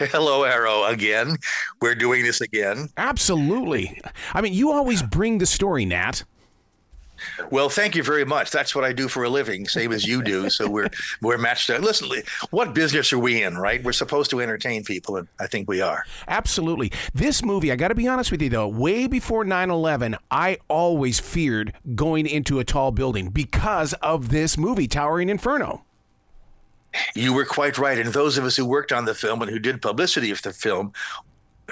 Hello, Arrow, again. We're doing this again. Absolutely. I mean, you always bring the story, Nat. Well, thank you very much. That's what I do for a living, same as you do. So we're matched up. Listen, what business are we in, right? We're supposed to entertain people, and I think we are. Absolutely. This movie, I got to be honest with you, though, way before 9/11, I always feared going into a tall building because of this movie, Towering Inferno. You were quite right. And those of us who worked on the film and who did publicity of the film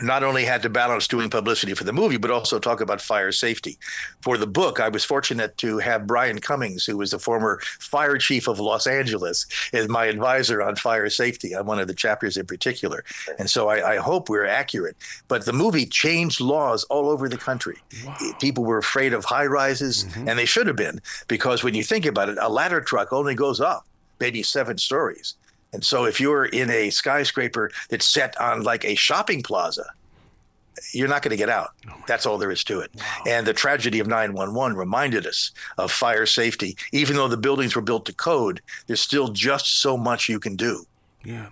not only had to balance doing publicity for the movie, but also talk about fire safety. For the book, I was fortunate to have Brian Cummings, who was the former fire chief of Los Angeles, as my advisor on fire safety on one of the chapters in particular. And so I hope we're accurate. But the movie changed laws all over the country. Wow. People were afraid of high rises, and they should have been, because when you think about it, a ladder truck only goes up maybe 7 stories. And so if you're in a skyscraper that's set on like a shopping plaza, you're not going to get out. That's all there is to it. Wow. And the tragedy of 9/11 reminded us of fire safety. Even though the buildings were built to code, there's still just so much you can do. Yeah.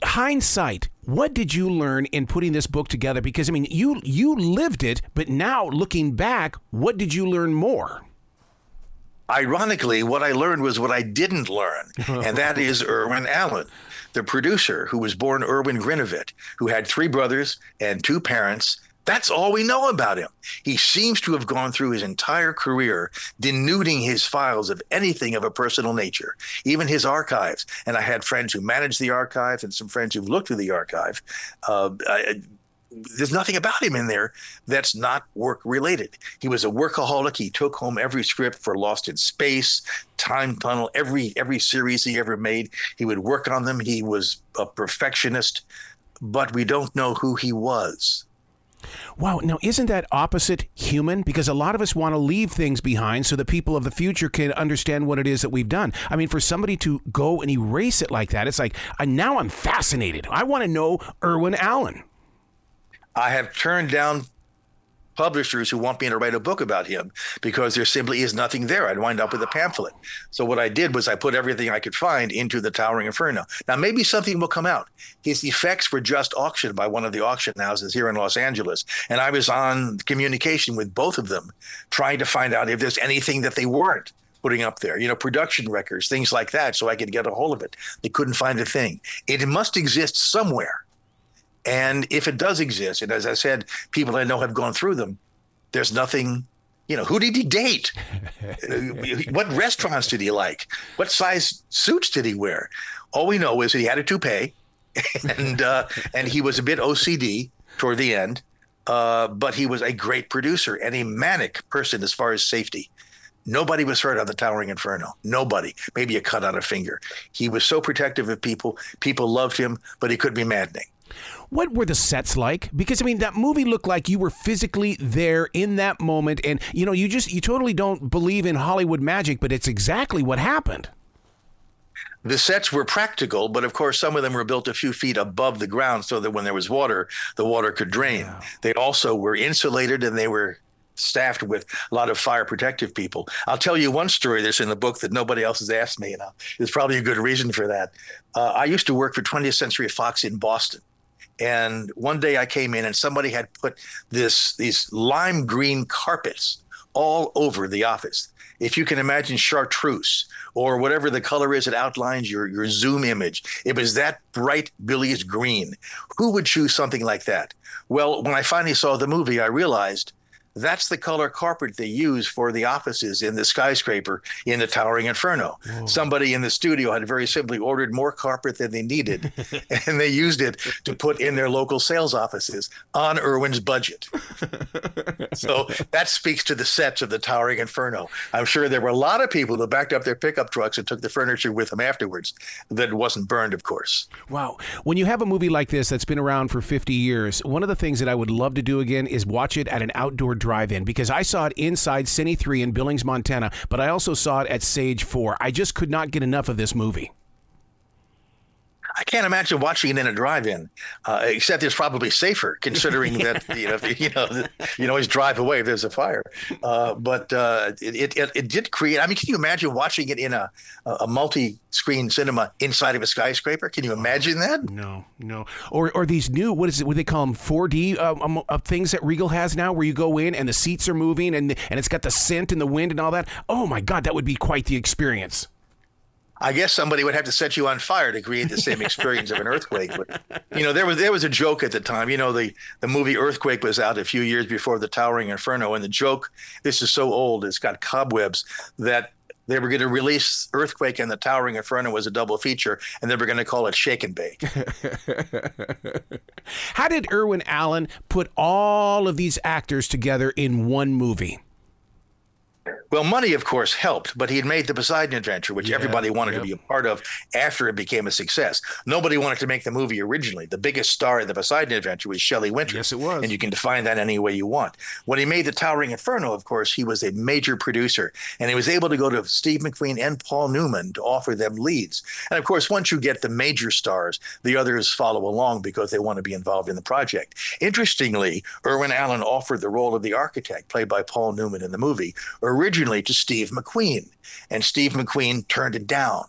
Hindsight, what did you learn in putting this book together? Because, I mean, you lived it, but now looking back, what did you learn more? Ironically, what I learned was what I didn't learn, and that is Irwin Allen, the producer who was born Irwin Grinovit, who had 3 brothers and 2 parents. That's all we know about him. He seems to have gone through his entire career denuding his files of anything of a personal nature, even his archives. And I had friends who managed the archive and some friends who've looked through the archive. There's nothing about him in there that's not work related. He was a workaholic. He took home every script for Lost in Space, Time Tunnel, every series he ever made. He would work on them. He was a perfectionist, but we don't know who he was. Wow. Now, isn't that opposite human? Because a lot of us want to leave things behind so that people of the future can understand what it is that we've done. I mean, for somebody to go and erase it like that, it's like, now I'm fascinated. I want to know Irwin Allen. I have turned down publishers who want me to write a book about him because there simply is nothing there. I'd wind up with a pamphlet. So what I did was I put everything I could find into the Towering Inferno. Now, maybe something will come out. His effects were just auctioned by one of the auction houses here in Los Angeles. And I was on communication with both of them, trying to find out if there's anything that they weren't putting up there, production records, things like that, so I could get a hold of it. They couldn't find a thing. It must exist somewhere. And if it does exist, and as I said, people I know have gone through them, there's nothing, who did he date? What restaurants did he like? What size suits did he wear? All we know is that he had a toupee and he was a bit OCD toward the end, but he was a great producer and a manic person as far as safety. Nobody was hurt on the Towering Inferno. Nobody. Maybe a cut on a finger. He was so protective of people. People loved him, but he could be maddening. What were the sets like? Because, I mean, that movie looked like you were physically there in that moment. And, you totally don't believe in Hollywood magic, but it's exactly what happened. The sets were practical, but of course, some of them were built a few feet above the ground so that when there was water, the water could drain. Wow. They also were insulated and they were staffed with a lot of fire protective people. I'll tell you one story that's in the book that nobody else has asked me. There's probably a good reason for that. I used to work for 20th Century Fox in Boston. And one day I came in and somebody had put these lime green carpets all over the office. If you can imagine chartreuse or whatever the color is that outlines your Zoom image, it was that bright bilious green. Who would choose something like that? Well, when I finally saw the movie, I realized that's the color carpet they use for the offices in the skyscraper in the Towering Inferno. Whoa. Somebody in the studio had very simply ordered more carpet than they needed, and they used it to put in their local sales offices on Irwin's budget. So that speaks to the sets of the Towering Inferno. I'm sure there were a lot of people who backed up their pickup trucks and took the furniture with them afterwards that wasn't burned, of course. Wow. When you have a movie like this that's been around for 50 years, one of the things that I would love to do again is watch it at an outdoor drive-in, because I saw it inside Cine 3 in Billings, Montana, but I also saw it at Sage 4. I just could not get enough of this movie. I can't imagine watching it in a drive-in, except it's probably safer, considering that you can always drive away if there's a fire. But it did create. I mean, can you imagine watching it in a multi-screen cinema inside of a skyscraper? Can you imagine that? No. Or these new, what they call them, 4D things that Regal has now, where you go in and the seats are moving and it's got the scent and the wind and all that. Oh my God, that would be quite the experience. I guess somebody would have to set you on fire to create the same experience of an earthquake. But, there was a joke at the time. The movie Earthquake was out a few years before the Towering Inferno. And the joke, this is so old, it's got cobwebs, that they were going to release Earthquake and the Towering Inferno as a double feature, and they were going to call it Shake and Bake. How did Irwin Allen put all of these actors together in one movie? Well, money, of course, helped, but he had made the Poseidon Adventure, which everybody wanted to be a part of after it became a success. Nobody wanted to make the movie originally. The biggest star of the Poseidon Adventure was Shelley Winters. Yes, it was. And you can define that any way you want. When he made the Towering Inferno, of course, he was a major producer, and he was able to go to Steve McQueen and Paul Newman to offer them leads. And, of course, once you get the major stars, the others follow along because they want to be involved in the project. Interestingly, Irwin Allen offered the role of the architect, played by Paul Newman in the movie, originally to Steve McQueen, and Steve McQueen turned it down.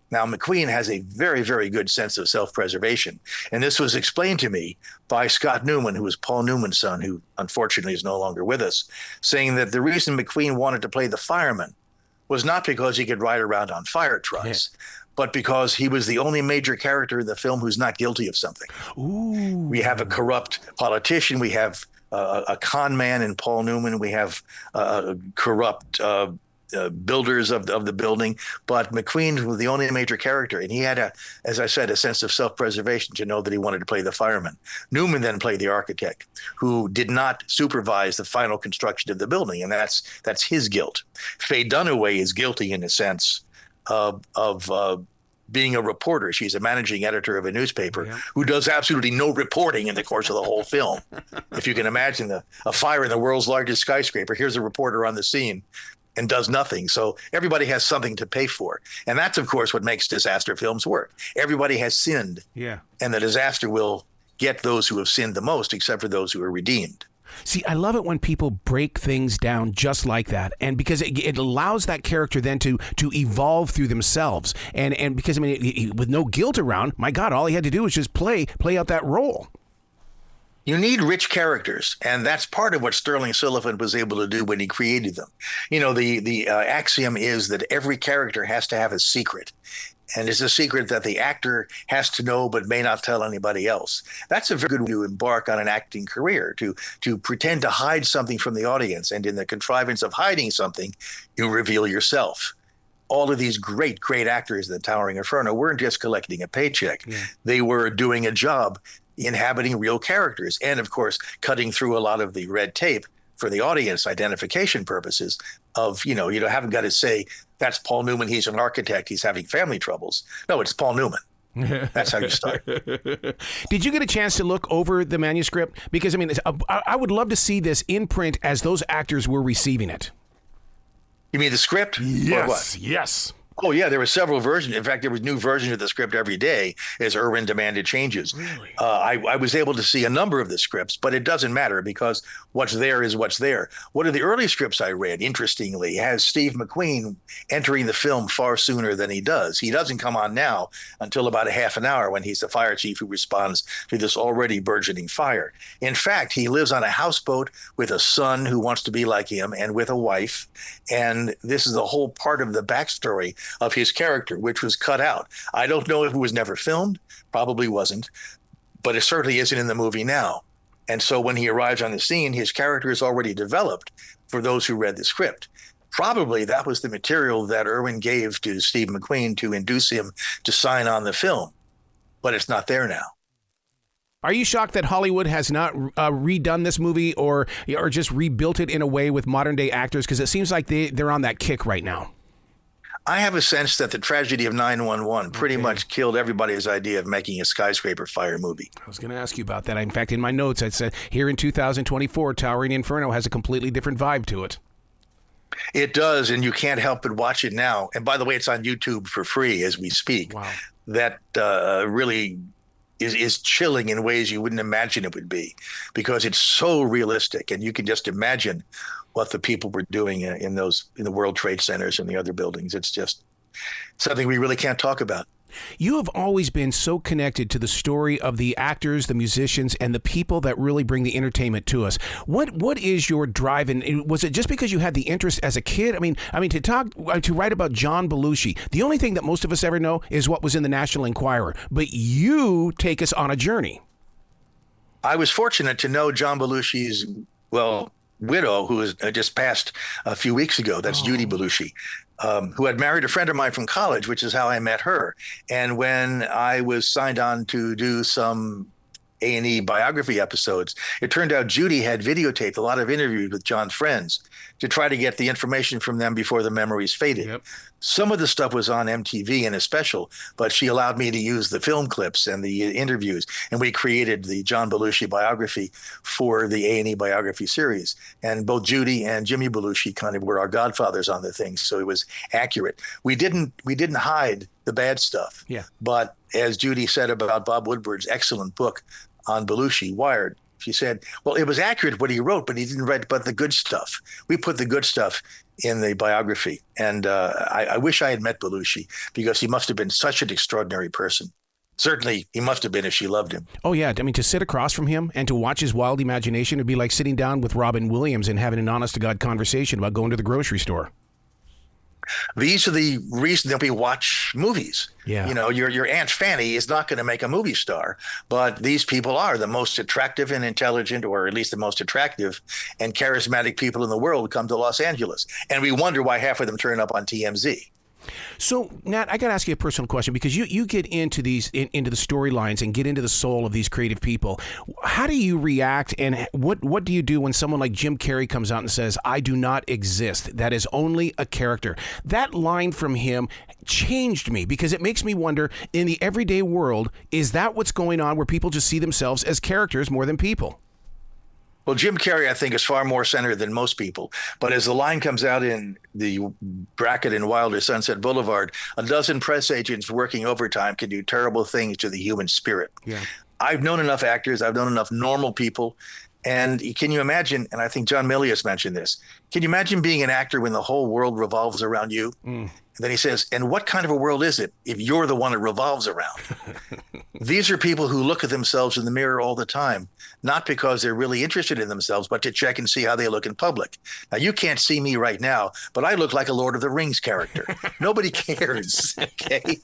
Now, McQueen has a very, very good sense of self-preservation, and this was explained to me by Scott Newman, who was Paul Newman's son, who unfortunately is no longer with us, saying that the reason McQueen wanted to play the fireman was not because he could ride around on fire trucks, but because he was the only major character in the film who's not guilty of something. Ooh. We have a corrupt politician, we have a con man in Paul Newman. We have corrupt builders of the building, but McQueen was the only major character, and he had as I said, a sense of self-preservation to know that he wanted to play the fireman. Newman then played the architect, who did not supervise the final construction of the building, and that's his guilt. Faye Dunaway is guilty in a sense of being a reporter. She's a managing editor of a newspaper who does absolutely no reporting in the course of the whole film. If you can imagine a fire in the world's largest skyscraper, here's a reporter on the scene and does nothing. So everybody has something to pay for. And that's, of course, what makes disaster films work. Everybody has sinned. Yeah. And the disaster will get those who have sinned the most, except for those who are redeemed. See, I love it when people break things down just like that, and because it allows that character then to evolve through themselves, and because, I mean, with no guilt around, my God, all he had to do was just play out that role. You need rich characters, and that's part of what Sterling Sullivan was able to do when he created them. The axiom is that every character has to have a secret. And it's a secret that the actor has to know but may not tell anybody else. That's a very good way to embark on an acting career, to pretend to hide something from the audience. And in the contrivance of hiding something, you reveal yourself. All of these great, great actors in the Towering Inferno weren't just collecting a paycheck. Yeah. They were doing a job inhabiting real characters and, of course, cutting through a lot of the red tape for the audience identification purposes of, you haven't got to say, that's Paul Newman, he's an architect, he's having family troubles. No, it's Paul Newman. That's how you start. Did you get a chance to look over the manuscript? Because, I mean, I would love to see this in print as those actors were receiving it. You mean the script? Yes, or what? Yes. Oh, yeah, there were several versions. In fact, there was new versions of the script every day as Irwin demanded changes. Really? I was able to see a number of the scripts, but it doesn't matter because what's there is what's there. One of the early scripts I read, interestingly, has Steve McQueen entering the film far sooner than he does. He doesn't come on now until about a half an hour when he's the fire chief who responds to this already burgeoning fire. In fact, he lives on a houseboat with a son who wants to be like him and with a wife. And this is the whole part of the backstory of his character, which was cut out. I don't know if it was never filmed, probably wasn't, but it certainly isn't in the movie now. And so when he arrives on the scene, his character is already developed for those who read the script. Probably that was the material that Irwin gave to Steve McQueen to induce him to sign on the film, but it's not there now. Are you shocked that Hollywood has not redone this movie or just rebuilt it in a way with modern day actors? Because it seems like they're on that kick right now. I have a sense that the tragedy of 9/11 pretty much killed everybody's idea of making a skyscraper fire movie. I was going to ask you about that. In fact, in my notes, I said here in 2024, Towering Inferno has a completely different vibe to it. It does, and you can't help but watch it now. And by the way, it's on YouTube for free as we speak. Wow. that really is chilling in ways you wouldn't imagine it would be, because it's so realistic, and you can just imagine what the people were doing in the World Trade Centers and the other buildings. It's just something we really can't talk about. You have always been so connected to the story of the actors, the musicians, and the people that really bring the entertainment to us. What is your drive? And was it just because you had the interest as a kid? I mean, to write about John Belushi, the only thing that most of us ever know is what was in the National Enquirer. But you take us on a journey. I was fortunate to know John Belushi's, widow, who was just passed a few weeks ago. That's Judy Belushi. Who had married a friend of mine from college, which is how I met her. And when I was signed on to do some A&E biography episodes, it turned out Judy had videotaped a lot of interviews with John's friends to try to get the information from them before the memories faded. Yep. Some of the stuff was on MTV in a special, but she allowed me to use the film clips and the interviews, and we created the John Belushi biography for the A&E biography series. And both Judy and Jimmy Belushi kind of were our godfathers on the thing, so it was accurate. We didn't hide the bad stuff. Yeah. But as Judy said about Bob Woodward's excellent book on Belushi, Wired, she said, well, it was accurate what he wrote, but he didn't write about the good stuff. We put the good stuff in the biography. And I wish I had met Belushi, because he must have been such an extraordinary person. Certainly, he must have been if she loved him. Oh, yeah. I mean, to sit across from him and to watch his wild imagination would be like sitting down with Robin Williams and having an honest-to-God conversation about going to the grocery store. These are the reasons that we watch movies. Yeah. You know, your Aunt Fanny is not going to make a movie star, but these people are the most attractive and intelligent, or at least the most attractive and charismatic people in the world come to Los Angeles. And we wonder why half of them turn up on TMZ. So, Nat, I got to ask you a personal question, because you get into into the storylines and get into the soul of these creative people. How do you react, and what do you do when someone like Jim Carrey comes out and says, "I do not exist. That is only a character"? That line from him changed me, because it makes me wonder, in the everyday world, is that what's going on, where people just see themselves as characters more than people? Well, Jim Carrey, I think, is far more centered than most people. But as the line comes out in the bracket in Wilder, Sunset Boulevard, a dozen press agents working overtime can do terrible things to the human spirit. Yeah. I've known enough actors. I've known enough normal people. And can you imagine, and I think John Milius mentioned this, can you imagine being an actor when the whole world revolves around you? And then he says, and what kind of a world is it if you're the one it revolves around? These are people who look at themselves in the mirror all the time, not because they're really interested in themselves, but to check and see how they look in public. Now, you can't see me right now, but I look like a Lord of the Rings character. Nobody cares, okay?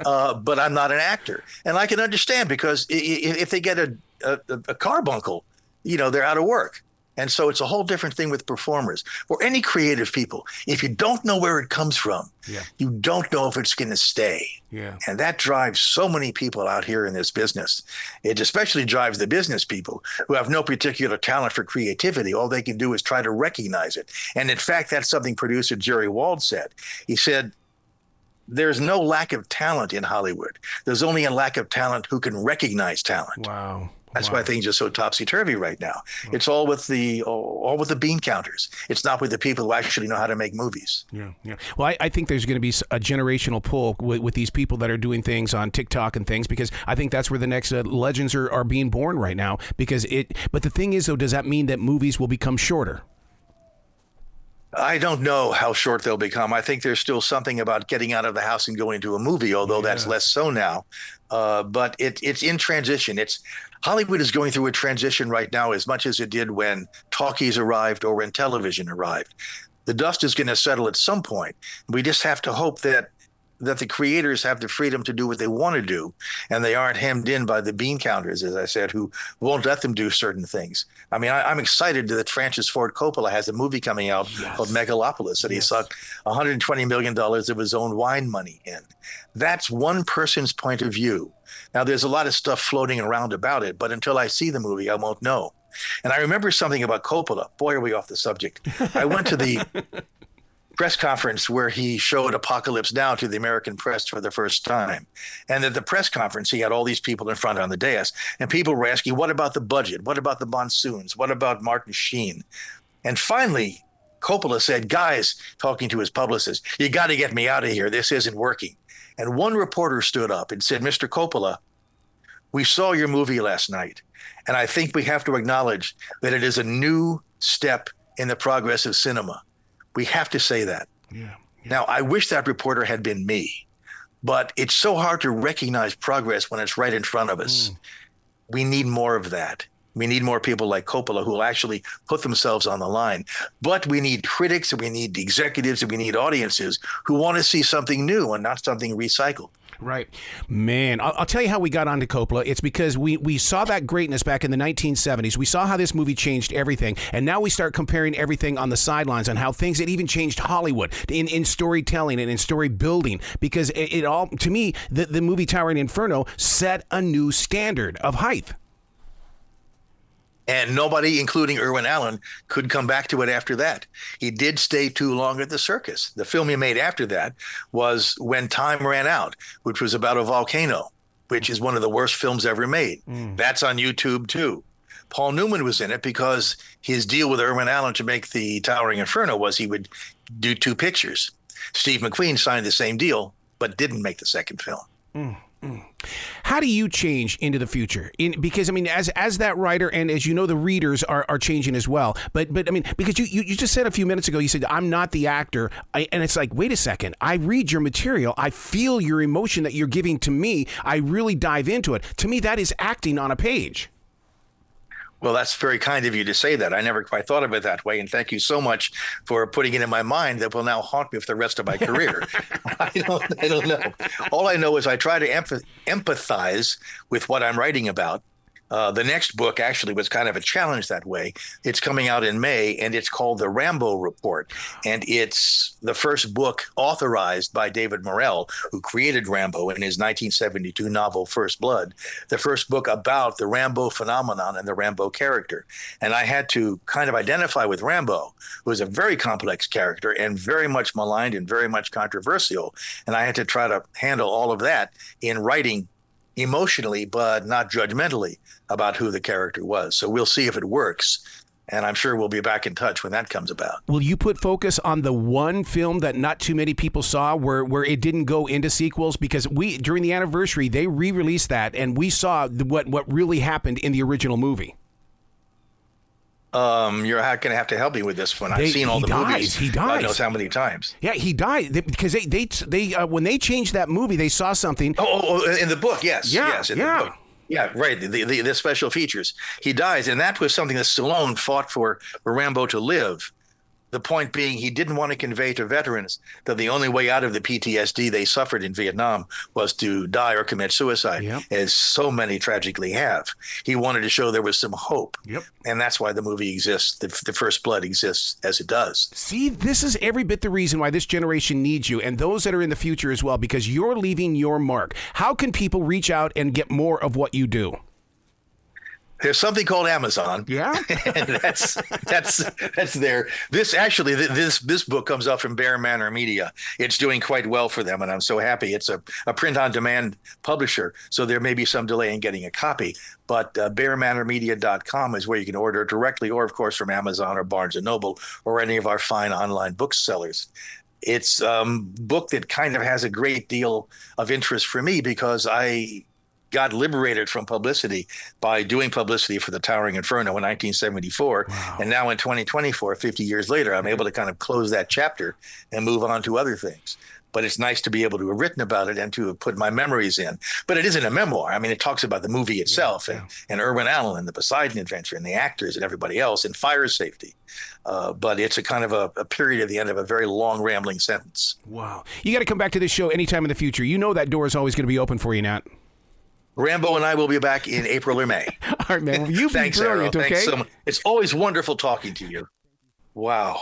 But I'm not an actor. And I can understand, because if they get a carbuncle, you know, they're out of work. And so it's a whole different thing with performers or any creative people. If you don't know where it comes from, you don't know if it's going to stay. Yeah. And that drives so many people out here in this business. It especially drives the business people who have no particular talent for creativity. All they can do is try to recognize it. And in fact, that's something producer Jerry Wald said. He said, there's no lack of talent in Hollywood. There's only a lack of talent who can recognize talent. Wow. That's why things are so topsy-turvy right now. It's all with the bean counters. It's not with the people who actually know how to make movies. Yeah. Well, I think there's going to be a generational pull with these people that are doing things on TikTok and things, because I think that's where the next legends are being born right now. But the thing is, though, does that mean that movies will become shorter? I don't know how short they'll become. I think there's still something about getting out of the house and going to a movie, although that's less so now. But it's in transition. Hollywood is going through a transition right now, as much as it did when talkies arrived or when television arrived. The dust is going to settle at some point. We just have to hope that the creators have the freedom to do what they want to do, and they aren't hemmed in by the bean counters, as I said, who won't let them do certain things. I mean, I'm excited that Francis Ford Coppola has a movie coming out called Megalopolis that he sucked $120 million of his own wine money in. That's one person's point of view. Now, there's a lot of stuff floating around about it, but until I see the movie, I won't know. And I remember something about Coppola. Boy, are we off the subject. I went to the press conference where he showed Apocalypse Now to the American press for the first time. And at the press conference, he had all these people in front on the dais, and people were asking, what about the budget? What about the monsoons? What about Martin Sheen? And finally, Coppola said, guys, talking to his publicist, you got to get me out of here. This isn't working. And one reporter stood up and said, Mr. Coppola, we saw your movie last night, and I think we have to acknowledge that it is a new step in the progress of cinema. We have to say that. Yeah. Now, I wish that reporter had been me, but it's so hard to recognize progress when it's right in front of us. We need more of that. We need more people like Coppola who will actually put themselves on the line. But we need critics, and we need executives, and we need audiences who want to see something new and not something recycled. Right. Man, I'll tell you how we got onto Coppola. It's because we saw that greatness back in the 1970s. We saw how this movie changed everything. And now we start comparing everything on the sidelines on how things, it even changed Hollywood in storytelling and in story building. Because it all, to me, the movie Towering Inferno set a new standard of height. And nobody, including Irwin Allen, could come back to it after that. He did stay too long at the circus. The film he made after that was When Time Ran Out, which was about a volcano, which is one of the worst films ever made. That's on YouTube, too. Paul Newman was in it because his deal with Irwin Allen to make the Towering Inferno was he would do 2 pictures. Steve McQueen signed the same deal, but didn't make the second film. How do you change into the future? Because I mean, as that writer, and as you know, the readers are changing as well. But I mean, because you just said a few minutes ago, you said, I'm not the actor. And it's like, wait a second. I read your material. I feel your emotion that you're giving to me. I really dive into it. To me, that is acting on a page. Well, that's very kind of you to say that. I never quite thought of it that way. And thank you so much for putting it in my mind that will now haunt me for the rest of my career. I don't know. All I know is I try to empathize with what I'm writing about. The next book actually was kind of a challenge that way. It's coming out in May, and it's called The Rambo Report. And it's the first book authorized by David Morrell, who created Rambo in his 1972 novel First Blood, the first book about the Rambo phenomenon and the Rambo character. And I had to kind of identify with Rambo, who was a very complex character and very much maligned and very much controversial. And I had to try to handle all of that in writing emotionally, but not judgmentally, about who the character was. So we'll see if it works. And I'm sure we'll be back in touch when that comes about. Will you put focus on the one film that not too many people saw where it didn't go into sequels? Because during the anniversary, they re-released that, and we saw what really happened in the original movie. You're going to have to help me with this one. I've seen all the movies. He dies. God knows how many times. Yeah, he died because they when they changed that movie, they saw something. Oh, in the book, yes. Yeah, yes, in the book. Yeah, right. The special features. He dies, and that was something that Stallone fought for Rambo to live. The point being, he didn't want to convey to veterans that the only way out of the PTSD they suffered in Vietnam was to die or commit suicide, as so many tragically have. He wanted to show there was some hope. And that's why the movie exists. The First Blood exists as it does. See, this is every bit the reason why this generation needs you, and those that are in the future as well, because you're leaving your mark. How can people reach out and get more of what you do? There's something called Amazon. Yeah. And that's there. This book comes out from Bear Manor Media. It's doing quite well for them, and I'm so happy. It's a print-on-demand publisher, so there may be some delay in getting a copy. But bearmanormedia.com is where you can order it directly, or, of course, from Amazon or Barnes & Noble or any of our fine online booksellers. It's a book that kind of has a great deal of interest for me because I got liberated from publicity by doing publicity for the Towering Inferno in 1974. Wow. And now in 2024, 50 years later, I'm able to kind of close that chapter and move on to other things. But it's nice to be able to have written about it and to have put my memories in. But it isn't a memoir. I mean, it talks about the movie itself and Irwin Allen and the Poseidon Adventure and the actors and everybody else and fire safety. But it's a kind of a period at the end of a very long, rambling sentence. Wow. You got to come back to this show anytime in the future. You know that door is always going to be open for you, Nat. Rambo and I will be back in April or May. All right, man. Well, you've been brilliant, Arrow. Okay? Thanks so much. It's always wonderful talking to you. Wow.